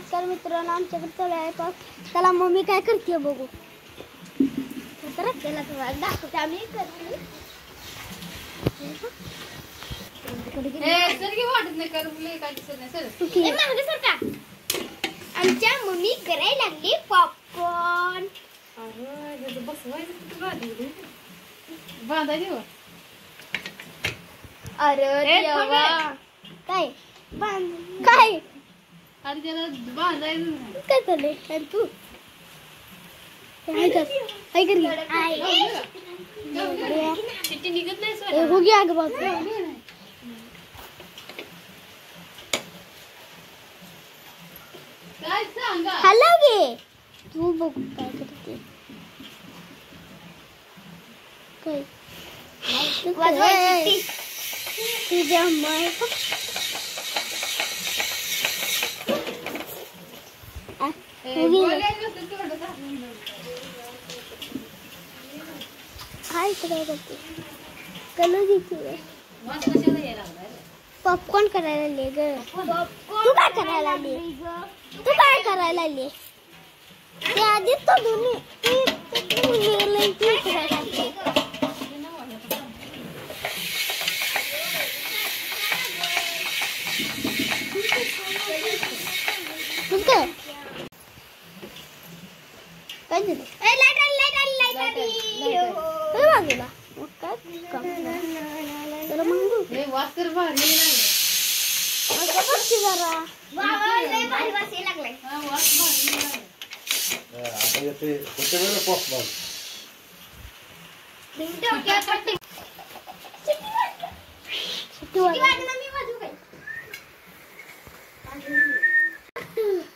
नमस्कार मित्रांनो, आमच्याकडे चालू आहे पाऊस. चला मम्मी काय करते बघू. तर त्याला दाखवते आम्ही करते. आमच्या मम्मी करायला लागली पॉपकॉर्न. अरे देवा, काय काय काय चाललंय तू काय कर हो गया आगे बात हॅलो गे तू बघ काय करते काय तुझ्या माय हाय काय करते पॉपकॉर्न करायला ले ग. तू काय करायला लागली. तू काय करायला लागली. ते आधीच तो दोन्ही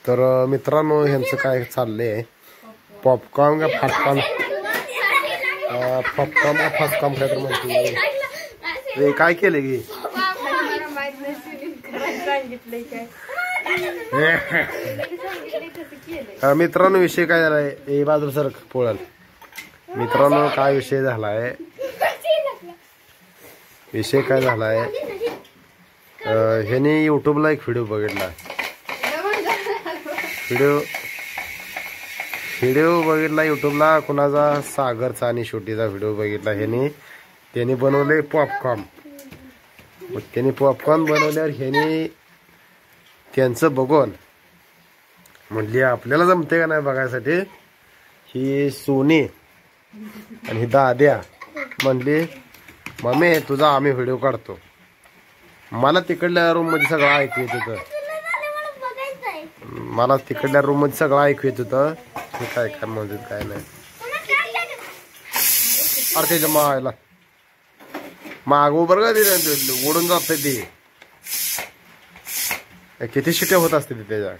तर मित्रांनो ह्यांचं काय चाललंय. पॉपकॉर्न का फास्टकॉर्न पॉपकॉर्न का फास्टकॉर्न काय तर म्हणते. काय केले गे मित्रांनो. विषय काय झालाय ए बाजू सर पोळल. मित्रांनो काय विषय झालाय. विषय काय झालाय. ह्याने युट्यूबला एक व्हिडिओ बघितला. व्हिडिओ बघितला युट्यूबला कुणाचा सागरचा आणि छोटीचा व्हिडिओ बघितला. त्याने बनवले पॉपकॉर्न. मग त्याने पॉपकॉर्न बनवल्यावर ह्याने त्यांचं बघून म्हणली आपल्याला जमते का नाही बघायसाठी. ही सोनी आणि ही दाद्या म्हणली मम्मी तुझा आम्ही व्हिडिओ काढतो. मला तिकडल्या रूम मध्ये सगळं ऐकू येत होतं. मला तिकडल्या रूम मध्ये सगळं ऐकू येत होतं. हे काय काय म्हणतात काय नाही. अरे त्याच्या मायला माग उभं का ते ओढून जात ते. किती शिट्या होत असते त्याच्या.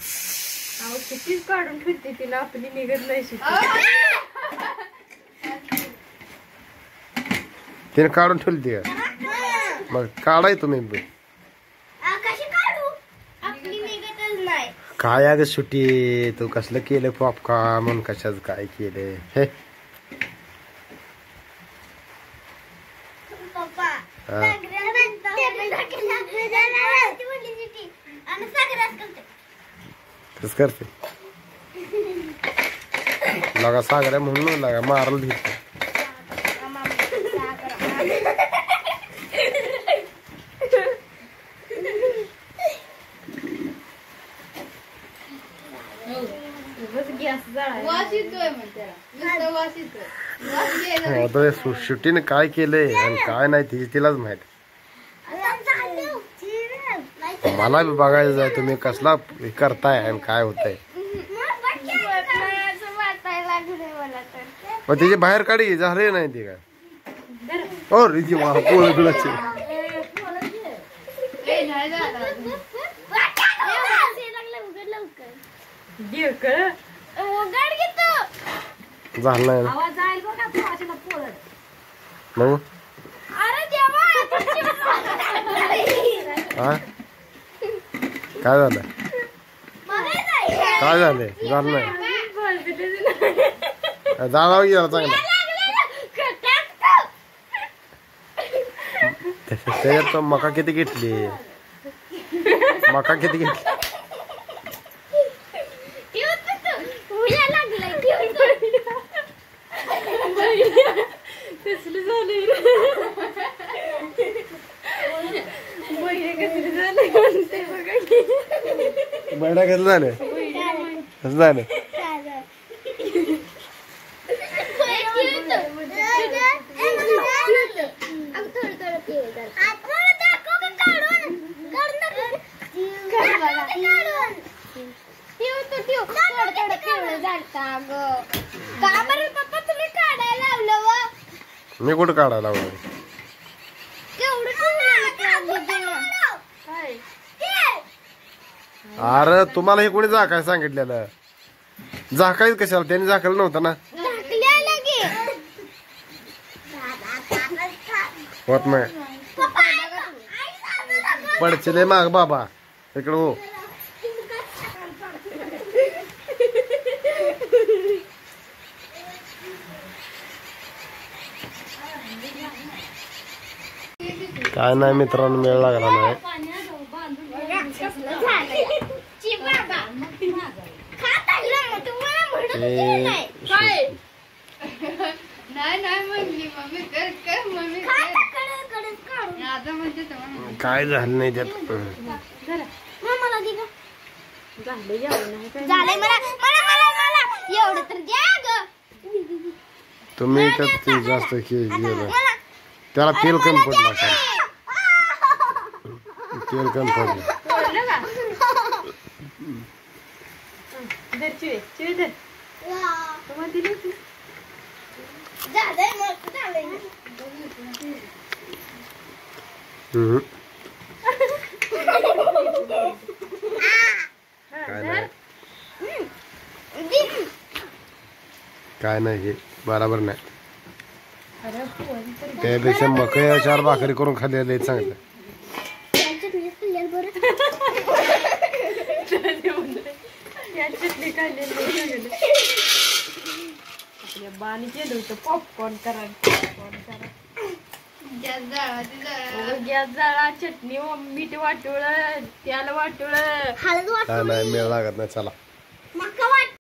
काढून ठेवते तिला आपली निघत नाही. तिने काढून ठेवली का मग काढाय तुम्ही काय अगं सुटी. तू कसलं केलं पॉपकॉर्न म्हणून कशाच काय केलं हे. तस करते लगा सागऱ्या म्हणून लागा मारल घेत. सुट्टीने काय केलंय आणि काय नाही तिलाच माहित. मला बी बघायचं आहे तुम्ही कसला करताय आणि काय होतंय. मग त्याची बाहेर काढी झाले नाही ते काय. हो रिजी पोळ तुलाची झालं नाही मग हा काय झालं. काय झालंय झालं नाही. जाळावं गेला चांगला. त्याच्यात मका किती घेतली. मका किती घेतली. बैठा कसं झालं कसं झालं मी कुठं काढायला लावलं अरे तुम्हाला हे कोणी झाकाय सांगितलेलं झाकायच कशाला त्यांनी झाकलं नव्हतं ना होत नाही पडचिले माग बाबा इकडं हो काय नाही मित्रांनो मेळ लागला नाही काय झालं नाही त्यात तुम्ही त्यात जास्त गेलं त्याला तेल कमी पडलं तेल कमी पडलं काय नाही हे बरोबर नाही त्यापेक्षा मकया 4 भाकरी करून खाल्लेलं चांगलं बाणी केलं होतं पॉपकॉर्न करा गॅस जाळा चटणी मीठ वाटोळ त्याला वाटोळ काय नाही मेळ लागत नाही चला